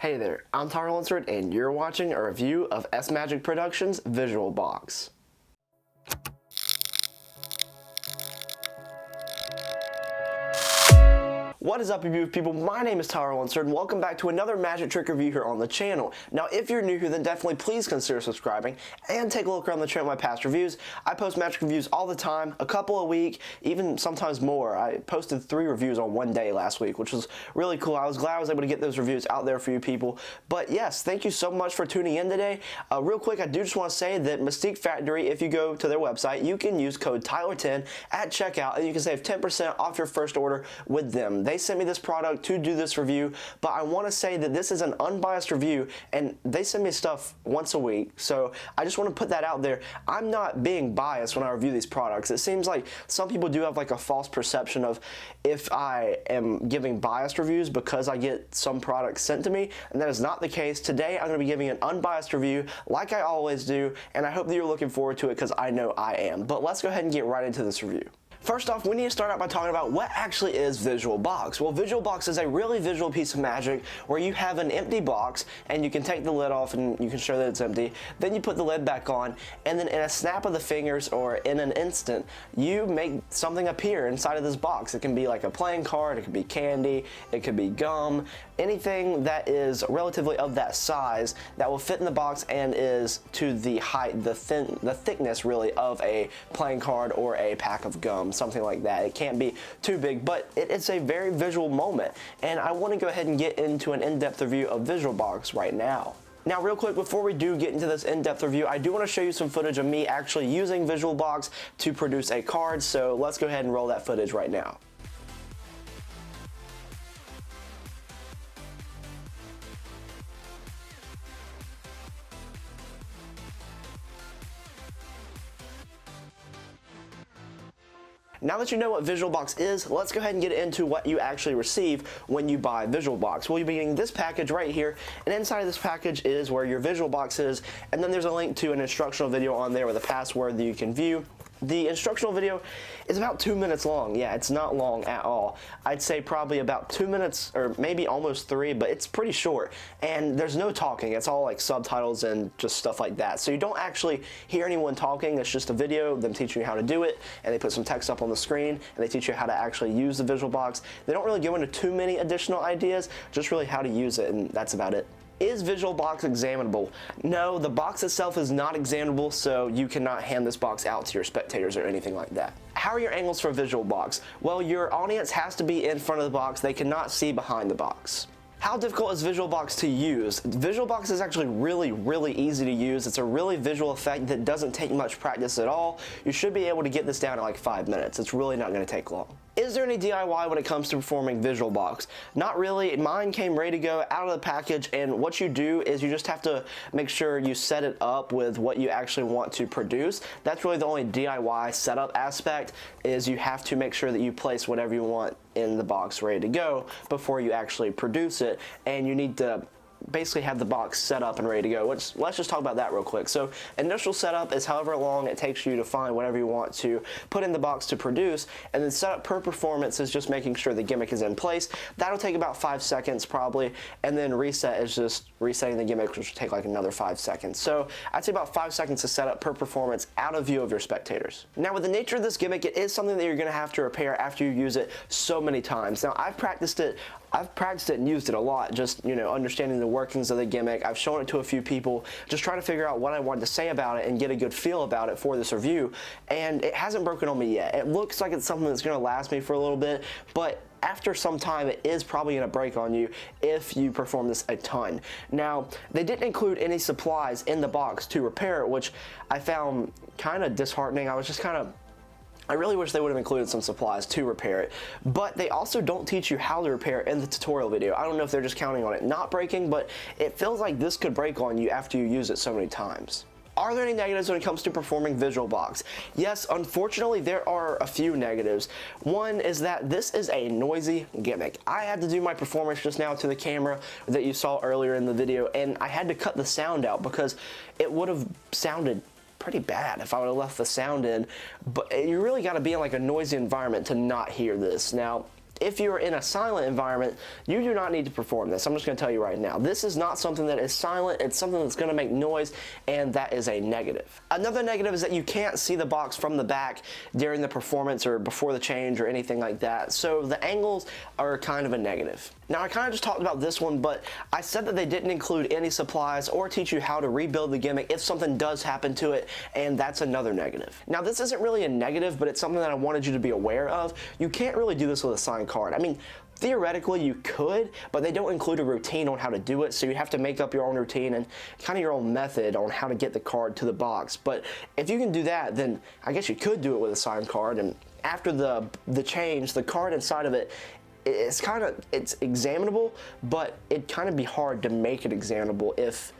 Hey there, I'm Tyler Lunsford, and you're watching a review of Smagic Productions' Visual Box. What is up, you beautiful people? My name is Tyler Lunsford, and welcome back to another magic trick review here on the channel. Now, if you're new here, then definitely please consider subscribing and take a look around the channel at my past reviews. I post magic reviews all the time, a couple a week, even sometimes more. I posted 3 reviews on one day last week, which was really cool. I was glad I was able to get those reviews out there for you people. But yes, thank you so much for tuning in today. Real quick, I do just want to say that Mystique Factory, if you go to their website, you can use code Tyler10 at checkout, and you can save 10% off your first order with them. They sent me this product to do this review, but I want to say that this is an unbiased review, and they send me stuff once a week, so I just want to put that out there. I'm not being biased when I review these products. It seems like some people do have like a false perception of if I am giving biased reviews because I get some products sent to me, and that is not the case. Today I'm going to be giving an unbiased review like I always do, and I hope that you're looking forward to it because I know I am. But let's go ahead and get right into this review. First off, we need to start out by talking about what actually is Visual Box. Well, Visual Box is a really visual piece of magic where you have an empty box and you can take the lid off and you can show that it's empty. Then you put the lid back on, and then in a snap of the fingers or in an instant, you make something appear inside of this box. It can be like a playing card, it could be candy, it could be gum, anything that is relatively of that size that will fit in the box and is to the height, the thickness really of a playing card or a pack of gum. Something like that. It can't be too big, but it's a very visual moment, and I want to go ahead and get into an in-depth review of Visual Box right now. Now, real quick, before we do get into this in-depth review, I do want to show you some footage of me actually using Visual Box to produce a card, so let's go ahead and roll that footage right now. Now that you know what Visual Box is, let's go ahead and get into what you actually receive when you buy Visual Box. Well, you'll be getting this package right here, and inside of this package is where your Visual Box is, and then there's a link to an instructional video on there with a password that you can view. The instructional video is about 2 minutes long. Yeah, it's not long at all. I'd say probably about 2 minutes or maybe almost 3, but it's pretty short. And there's no talking. It's all like subtitles and just stuff like that. So you don't actually hear anyone talking. It's just a video, them teaching you how to do it, and they put some text up on the screen, and they teach you how to actually use the Visual Box. They don't really go into too many additional ideas, just really how to use it, and that's about it. Is Visual Box examinable? No, the box itself is not examinable, so you cannot hand this box out to your spectators or anything like that. How are your angles for Visual Box? Well, your audience has to be in front of the box. They cannot see behind the box. How difficult is Visual Box to use? Visual Box is actually really easy to use. It's a really visual effect that doesn't take much practice at all. You should be able to get this down in like 5 minutes. It's really not going to take long. Is there any DIY when it comes to performing Visual Box? Not really. Mine came ready to go out of the package, and what you do is you just have to make sure you set it up with what you actually want to produce. That's really the only DIY setup aspect, is you have to make sure that you place whatever you want in the box ready to go before you actually produce it, and you need to basically have the box set up and ready to go. Let's just talk about that real quick. So initial setup is however long it takes you to find whatever you want to put in the box to produce, and then setup per performance is just making sure the gimmick is in place. That'll take about 5 seconds probably, and then reset is just resetting the gimmick, which will take like another 5 seconds. So I'd say about 5 seconds to set up per performance out of view of your spectators. Now, with the nature of this gimmick, it is something that you're going to have to repair after you use it so many times. Now, I've practiced it and used it a lot, just, you know, understanding the workings of the gimmick. I've shown it to a few people, just trying to figure out what I wanted to say about it and get a good feel about it for this review, and it hasn't broken on me yet. It looks like it's something that's going to last me for a little bit, but after some time, it is probably going to break on you if you perform this a ton. Now, they didn't include any supplies in the box to repair it, which I found kind of disheartening. I really wish they would have included some supplies to repair it, but they also don't teach you how to repair it in the tutorial video. I don't know if they're just counting on it not breaking, but it feels like this could break on you after you use it so many times. Are there any negatives when it comes to performing Visual Box? Yes, unfortunately, there are a few negatives. One is that this is a noisy gimmick. I had to do my performance just now to the camera that you saw earlier in the video, and I had to cut the sound out because it would have sounded pretty bad if I would have left the sound in, but you really got to be in like a noisy environment to not hear this. Now, if you're in a silent environment, you do not need to perform this. I'm just going to tell you right now. This is not something that is silent. It's something that's going to make noise, and that is a negative. Another negative is that you can't see the box from the back during the performance or before the change or anything like that. So the angles are kind of a negative. Now, I kind of just talked about this one, but I said that they didn't include any supplies or teach you how to rebuild the gimmick if something does happen to it, and that's another negative. Now, this isn't really a negative, but it's something that I wanted you to be aware of. You can't really do this with a signed card. I mean, theoretically you could, but they don't include a routine on how to do it, so you have to make up your own routine and kind of your own method on how to get the card to the box. But if you can do that, then I guess you could do it with a signed card, and after the change, the card inside of it, it's examinable, but it'd kind of be hard to make it examinable if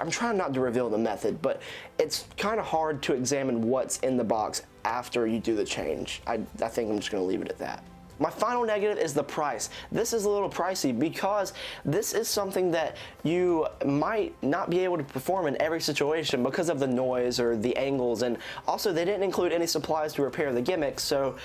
I'm trying not to reveal the method, but it's kind of hard to examine what's in the box after you do the change. I think I'm just going to leave it at that. My final negative is the price. This is a little pricey because this is something that you might not be able to perform in every situation because of the noise or the angles, and also they didn't include any supplies to repair the gimmick, so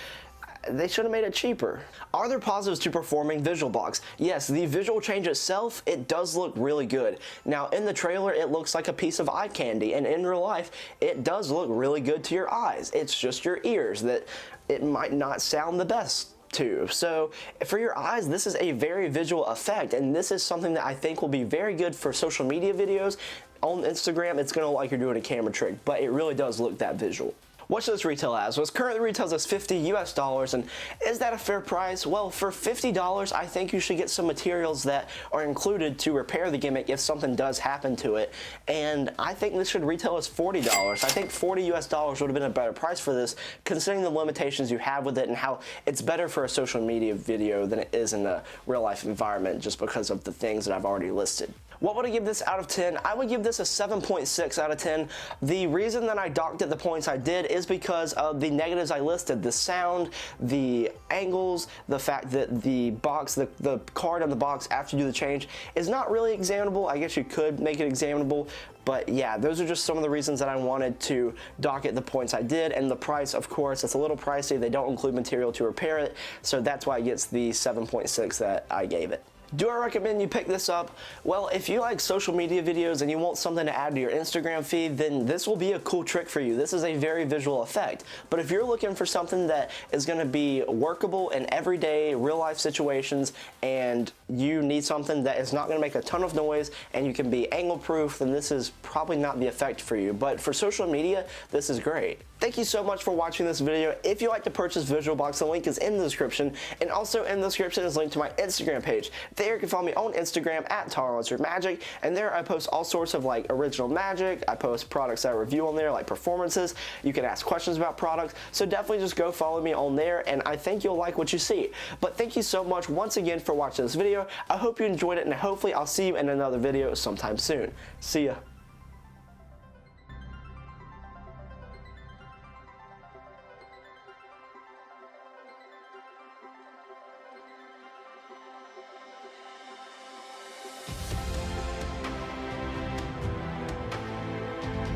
they should have made it cheaper. Are there positives to performing VisualBox? Yes, the visual change itself, it does look really good. Now, in the trailer, it looks like a piece of eye candy, and in real life, it does look really good to your eyes. It's just your ears that it might not sound the best to. So for your eyes, this is a very visual effect, and this is something that I think will be very good for social media videos. On Instagram, it's gonna look like you're doing a camera trick, but it really does look that visual. What should this retail as? Well, it currently retails as $50 US, and is that a fair price? Well, for $50, I think you should get some materials that are included to repair the gimmick if something does happen to it, and I think this should retail as $40. I think $40 US would have been a better price for this, considering the limitations you have with it and how it's better for a social media video than it is in a real life environment just because of the things that I've already listed. What would I give this out of 10? I would give this a 7.6 out of 10. The reason that I docked it the points I did is because of the negatives I listed. The sound, the angles, the fact that the box, the card on the box after you do the change is not really examinable. I guess you could make it examinable, but yeah, those are just some of the reasons that I wanted to dock it the points I did. And the price, of course, it's a little pricey. They don't include material to repair it, so that's why it gets the 7.6 that I gave it. Do I recommend you pick this up? Well, if you like social media videos and you want something to add to your Instagram feed, then this will be a cool trick for you. This is a very visual effect. But if you're looking for something that is going to be workable in everyday real life situations, and you need something that is not going to make a ton of noise and you can be angle proof, then this is probably not the effect for you. But for social media, this is great. Thank you so much for watching this video. If you'd like to purchase VisualBox, the link is in the description, and also in the description is a link to my Instagram page. There you can follow me on Instagram at Smagic, and there I post all sorts of like original magic. I post products that I review on there, like performances. You can ask questions about products, so definitely just go follow me on there, and I think you'll like what you see. But thank you so much once again for watching this video. I hope you enjoyed it, and hopefully I'll see you in another video sometime soon. See ya.